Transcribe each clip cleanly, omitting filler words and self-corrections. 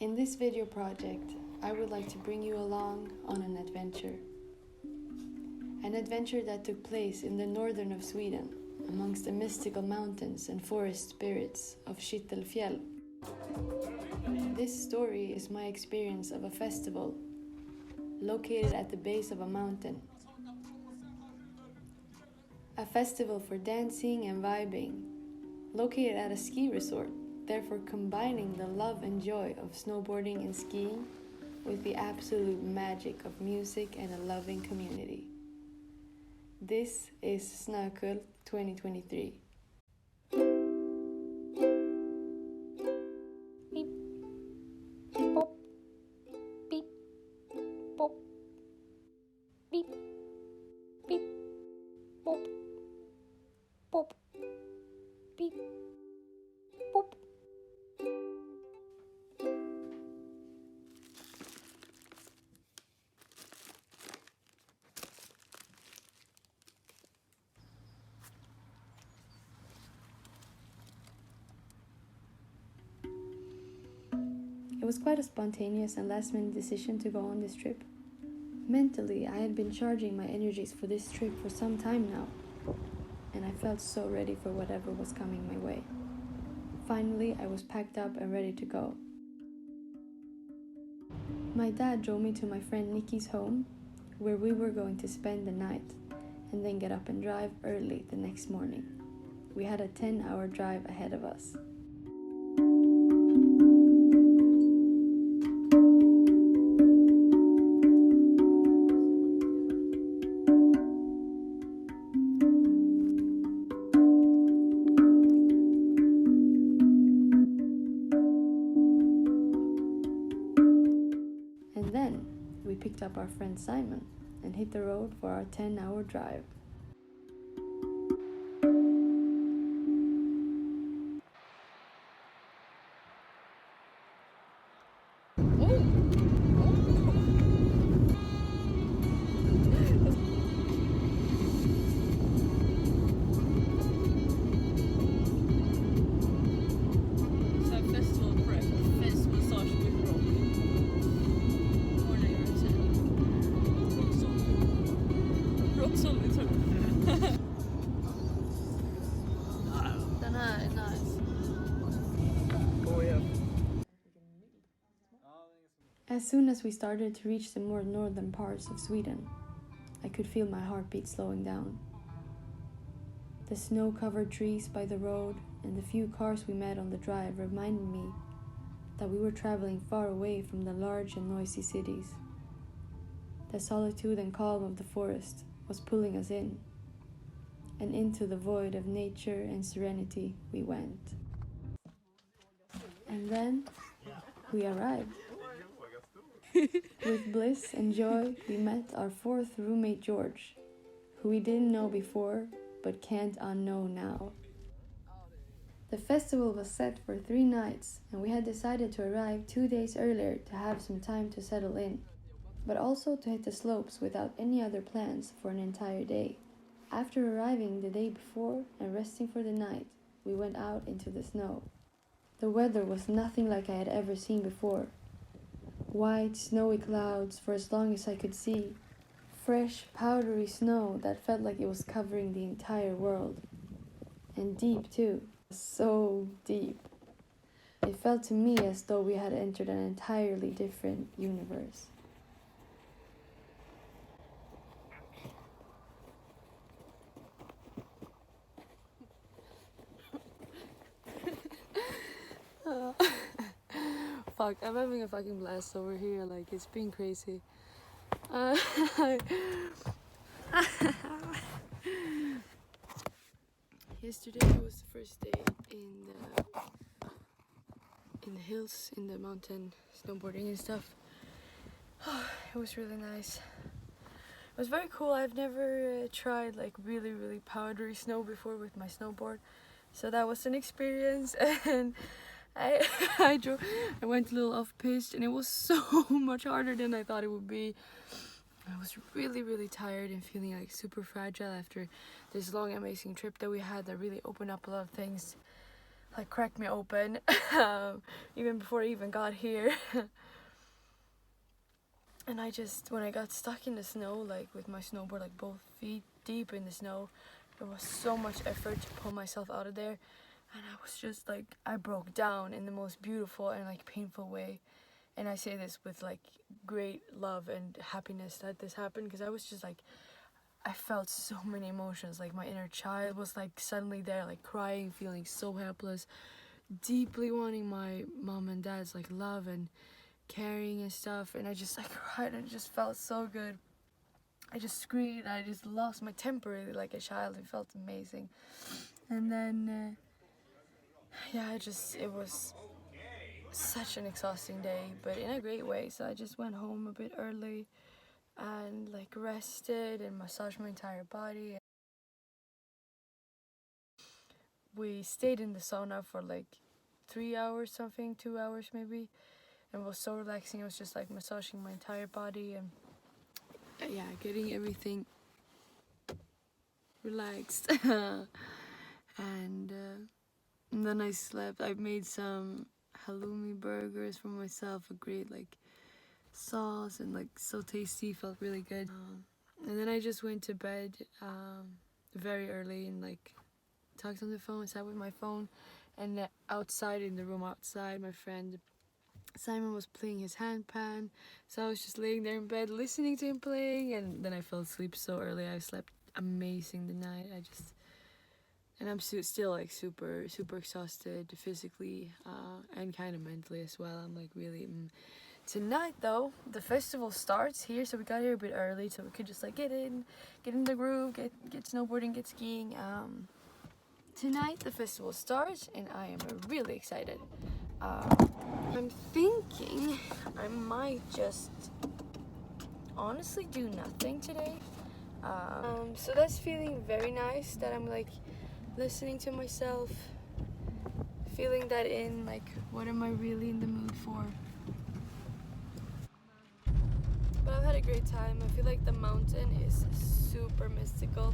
In this video project, I would like to bring you along on an adventure. An adventure that took place in the northern of Sweden, amongst the mystical mountains and forest spirits of Kittelfjäll. This story is my experience of a festival located at the base of a mountain. A festival for dancing and vibing, located at a ski resort, therefore combining the love and joy of snowboarding and skiing with the absolute magic of music and a loving community. This is Snökult 2023. Beep, pop, beep, pop, beep, beep, pop, pop, beep, pop. It was quite a spontaneous and last-minute decision to go on this trip. Mentally, I had been charging my energies for this trip for some time now, and I felt so ready for whatever was coming my way. Finally, I was packed up and ready to go. My dad drove me to my friend Nikki's home, where we were going to spend the night, and then get up and drive early the next morning. We had a 10-hour drive ahead of us. And then we picked up our friend Simon and hit the road for our 10-hour drive. Den här är nice. As soon as we started to reach the more northern parts of Sweden, I could feel my heartbeat slowing down. The snow-covered trees by the road and the few cars we met on the drive reminded me that we were traveling far away from the large and noisy cities. The solitude and calm of the forest was pulling us in, and into the void of nature and serenity we went. And then we arrived. With bliss and joy, we met our fourth roommate George, who we didn't know before but can't unknow now. The festival was set for 3 nights, and we had decided to arrive 2 days earlier to have some time to settle in, but also to hit the slopes without any other plans for an entire day. After arriving the day before and resting for the night, we went out into the snow. The weather was nothing like I had ever seen before. White, snowy clouds for as long as I could see. Fresh, powdery snow that felt like it was covering the entire world. And deep too. So deep. It felt to me as though we had entered an entirely different universe. Fuck, I'm having a fucking blast over here, like it's been crazy. Yesterday was the first day in the hills, in the mountain, snowboarding and stuff. It was really nice. It was very cool. I've never tried like really powdery snow before with my snowboard, so that was an experience. And I went a little off piste, and it was so much harder than I thought it would be. I was really tired and feeling like super fragile after this long amazing trip that we had that really opened up a lot of things like cracked me open even before I even got here. And I just, when I got stuck in the snow, like with my snowboard like both feet deep in the snow, there was so much effort to pull myself out of there, and I was just like, I broke down in the most beautiful and like painful way. And I say this with like great love and happiness that this happened, because I was just like, I felt so many emotions. Like my inner child was like suddenly there, like crying, feeling so helpless, deeply wanting my mom and dad's like love and caring and stuff. And I just like cried, and it just felt so good. I just screamed, I just lost my temper like a child. It felt amazing. And then yeah, it was such an exhausting day, but in a great way. So I just went home a bit early and like rested and massaged my entire body. We stayed in the sauna for like 3 hours something, 2 hours maybe, and it was so relaxing. It was just like massaging my entire body and yeah, getting everything relaxed. And then I slept. I made some halloumi burgers for myself, a great like sauce, and like so tasty, felt really good. And then I just went to bed very early and like talked on the phone, sat with my phone, and outside in the room outside, my friend Simon was playing his handpan, so I was just laying there in bed listening to him playing, and then I fell asleep so early. I slept amazing the night. And I'm still like super exhausted physically and kind of mentally as well. I'm like really Tonight though, the festival starts here, so we got here a bit early so we could just like get in the groove, get snowboarding, get skiing. Tonight the festival starts and I am really excited. I'm thinking I might just honestly do nothing today. So that's feeling very nice, that I'm like listening to myself, feeling that in, like what am I really in the mood for. But I've had a great time. I feel like the mountain is super mystical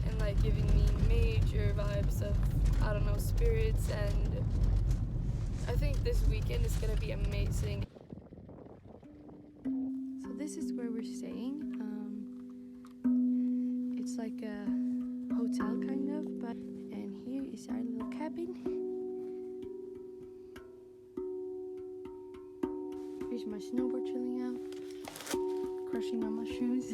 and like giving me major vibes of, I don't know, spirits, and I think this weekend is gonna be amazing. So this is where we're staying. It's like a hotel kind of, but and here is our little cabin. Here's my snowboard chilling out, crushing on my shoes.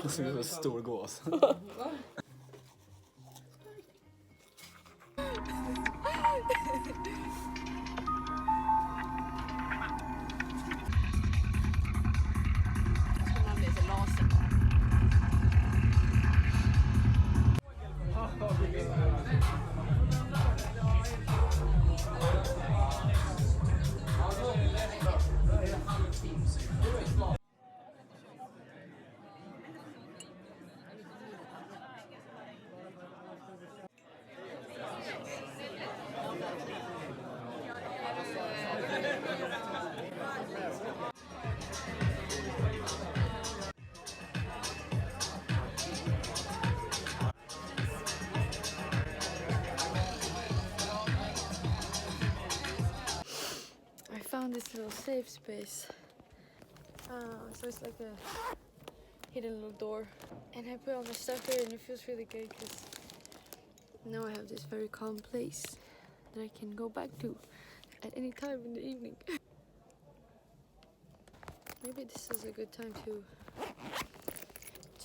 Det ser ut som en stor gås. I found this little safe space. So it's like a hidden little door. And I put all my stuff here and it feels really good because now I have this very calm place that I can go back to at any time in the evening. Maybe this is a good time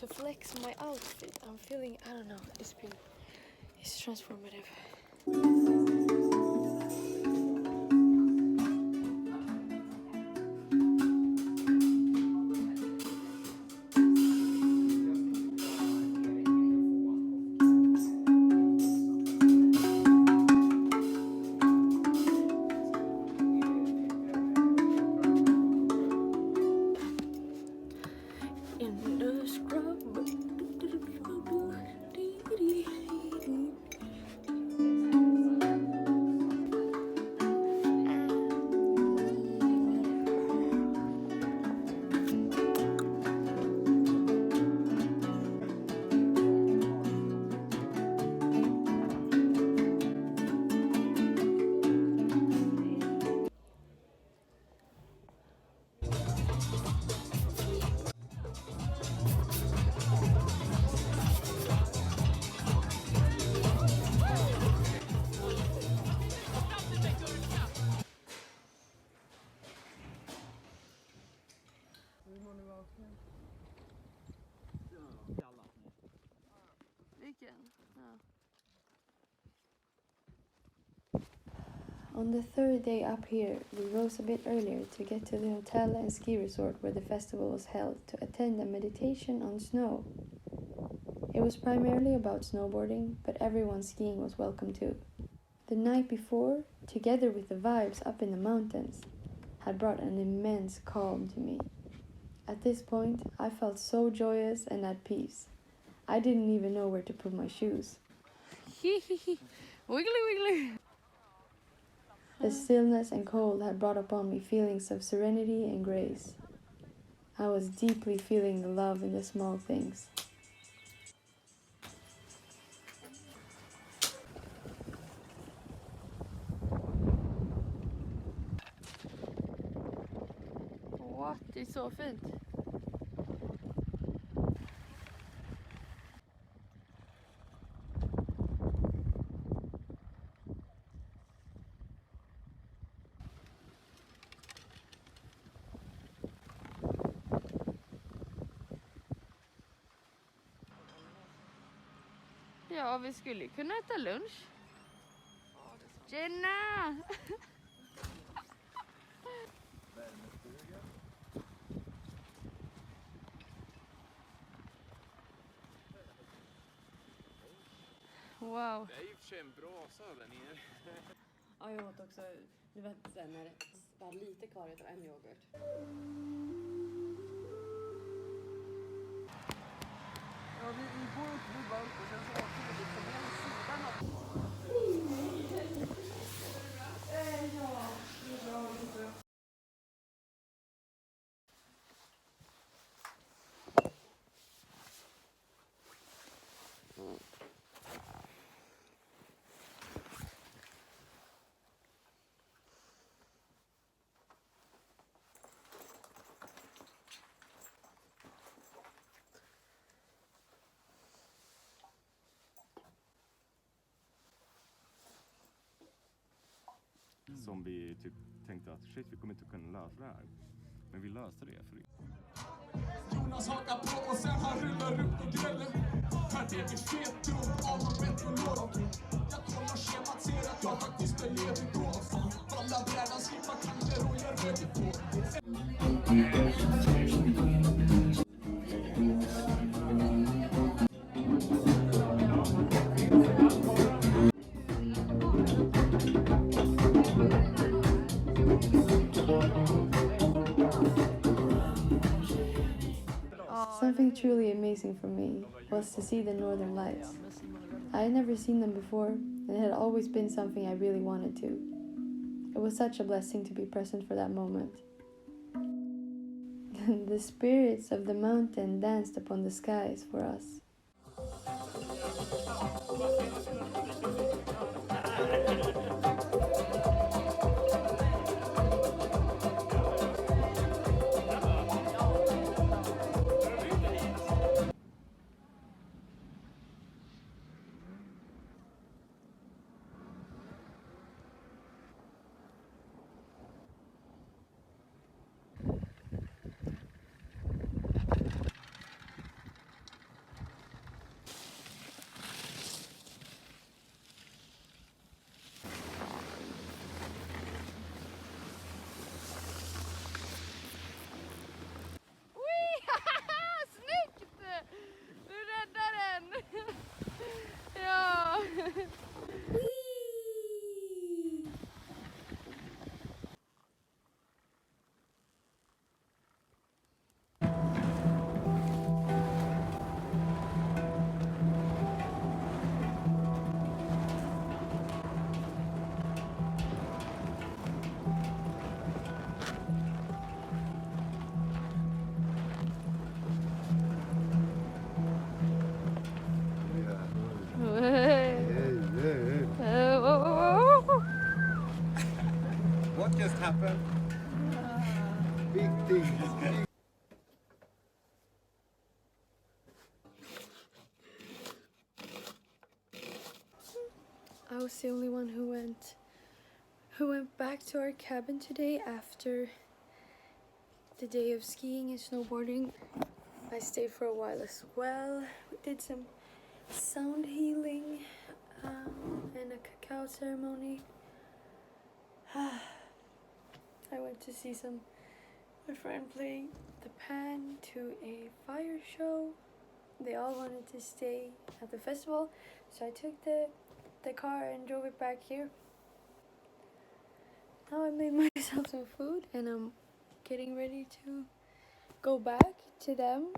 to flex my outfit. I'm feeling, I don't know, it's transformative. Vilken? Ja. On the third day up here, we rose a bit earlier to get to the hotel and ski resort where the festival was held to attend a meditation on snow. It was primarily about snowboarding, but everyone skiing was welcome too. The night before, together with the vibes up in the mountains, had brought an immense calm to me. At this point, I felt so joyous and at peace. I didn't even know where to put my shoes. Wiggly wiggly. The stillness and cold had brought upon me feelings of serenity and grace. I was deeply feeling the love in the small things. What? Det är så fint. Ja, vi skulle kunna äta lunch. Jenna! Wow. Det är ju för sig en brasa där nere. Ja, jag åt också, det var sen när det var lite kvar av en yoghurt. Ja, vi går upp, vi var upp och sen så åker vi liksom hela sidan av... Som vi typ tänkte att shit, vi kommer inte kunna lösa det här. Men vi löste det för Jonas hakar på och sen han rullar upp i grällen. Här är vi fet runt av och metrolog. Jag kollar schemat, ser att jag faktiskt är ledig då. Valla brädan, slippa kanter och jag röker på. Something truly amazing for me was to see the northern lights. I had never seen them before, and it had always been something I really wanted to. It was such a blessing to be present for that moment. The spirits of the mountain danced upon the skies for us. Snyggt! Du räddar den! Ja! What just happened? Big things. I was the only one who went back to our cabin today after the day of skiing and snowboarding. I stayed for a while as well. We did some sound healing and a cacao ceremony. I went to see my friend playing the pan to a fire show. They all wanted to stay at the festival, so I took the car and drove it back here. Now I made myself some food and I'm getting ready to go back to them.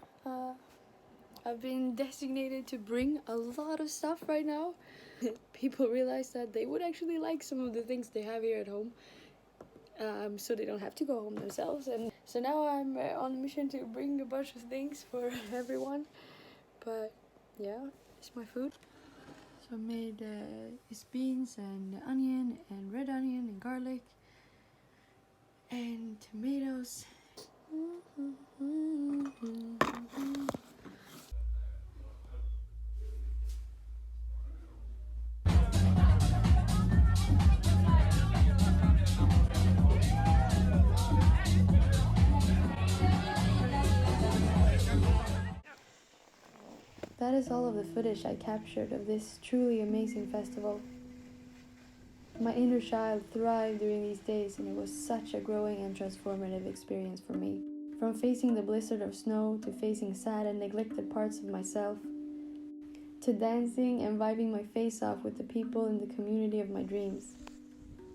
I've been designated to bring a lot of stuff right now. People realize that they would actually like some of the things they have here at home, so they don't have to go home themselves. And so now I'm on a mission to bring a bunch of things for everyone. But yeah, it's my food. So I made it's beans and onion and red onion and garlic and tomatoes. That is all of the footage I captured of this truly amazing festival. My inner child thrived during these days, and it was such a growing and transformative experience for me. From facing the blizzard of snow to facing sad and neglected parts of myself, to dancing and vibing my face off with the people in the community of my dreams.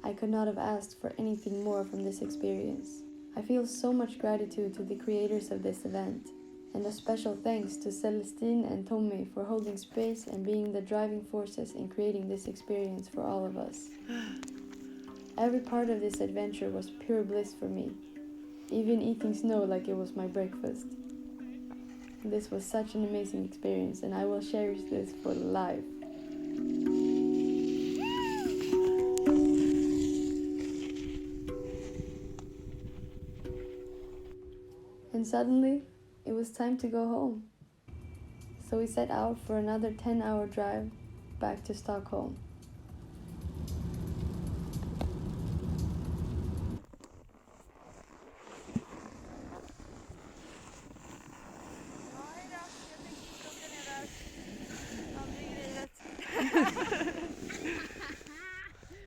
I could not have asked for anything more from this experience. I feel so much gratitude to the creators of this event, and a special thanks to Celestine and Tommy for holding space and being the driving forces in creating this experience for all of us. Every part of this adventure was pure bliss for me, even eating snow like it was my breakfast. This was such an amazing experience, and I will cherish this for life. And suddenly, it was time to go home. So we set out for another 10-hour drive back to Stockholm.